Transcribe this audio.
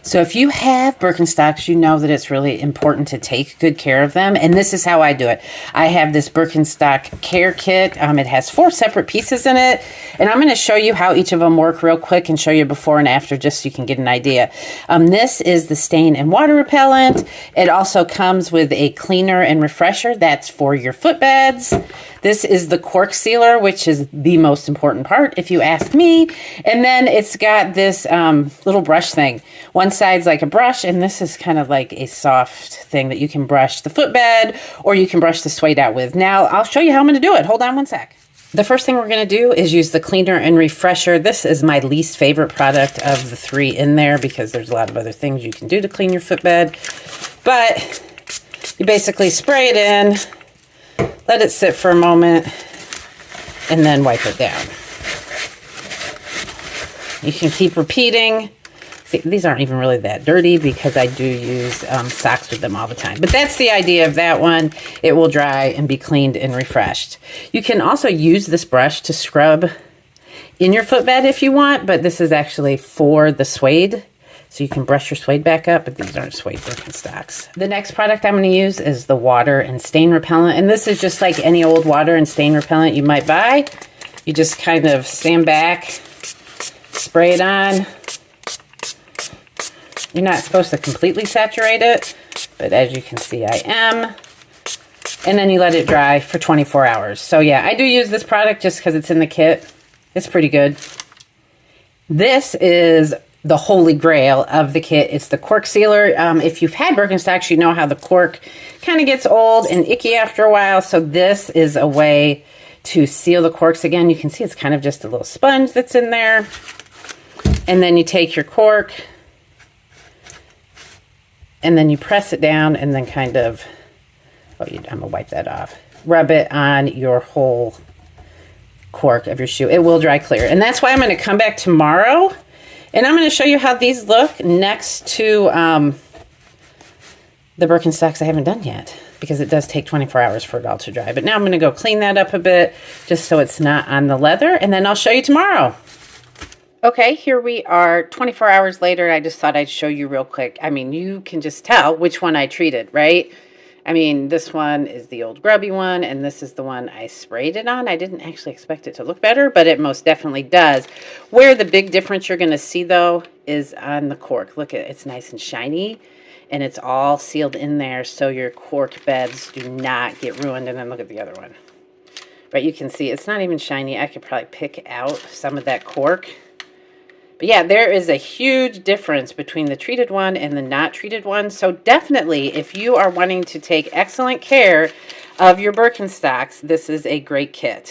So if you have Birkenstocks, you know that it's really important to take good care of them. And this is how I do it. I have this Birkenstock Care Kit. It has 4 separate pieces in it. And I'm going to show you how each of them work real quick and show you before and after just so you can get an idea. This is the stain and water repellent. It also comes with a cleaner and refresher. That's for your footbeds. This is the cork sealer, which is the most important part, if you ask me. And then it's got this little brush thing. One side's like a brush, and this is kind of like a soft thing that you can brush the footbed or you can brush the suede out with. Now, I'll show you how I'm going to do it. Hold on one sec. The first thing we're going to do is use the cleaner and refresher. This is my least favorite product of the 3 in there because there's a lot of other things you can do to clean your footbed. But you basically spray it in, let it sit for a moment, and then wipe it down. You can keep repeating. These aren't even really that dirty because I do use socks with them all the time. But that's the idea of that one. It will dry and be cleaned and refreshed. You can also use this brush to scrub in your footbed if you want, but this is actually for the suede. So you can brush your suede back up, but these aren't suede Birkenstocks. The next product I'm going to use is the water and stain repellent. And this is just like any old water and stain repellent you might buy. You just kind of stand back, spray it on. You're not supposed to completely saturate it, but as you can see, I am. And then you let it dry for 24 hours. So yeah, I do use this product just because it's in the kit. It's pretty good. This is the holy grail of the kit. It's the cork sealer. If you've had Birkenstocks, you know how the cork kind of gets old and icky after a while. So this is a way to seal the corks again. You can see it's kind of just a little sponge that's in there. And then you take your cork and then you press it down and then kind of, I'm gonna wipe that off. Rub it on your whole cork of your shoe. It will dry clear. And that's why I'm gonna come back tomorrow and I'm going to show you how these look next to the Birkenstocks I haven't done yet because it does take 24 hours for it all to dry. But now I'm going to go clean that up a bit just so it's not on the leather, and then I'll show you tomorrow. Okay, here we are 24 hours later. I just thought I'd show you real quick. I mean, you can just tell which one I treated, right? I mean, this one is the old grubby one, and this is the one I sprayed it on. I didn't actually expect it to look better, but it most definitely does. Where the big difference you're going to see, though, is on the cork. Look at it. It's nice and shiny, and it's all sealed in there so your cork beds do not get ruined. And then look at the other one. Right, you can see it's not even shiny. I could probably pick out some of that cork. But yeah, there is a huge difference between the treated one and the not treated one. So definitely, if you are wanting to take excellent care of your Birkenstocks, this is a great kit.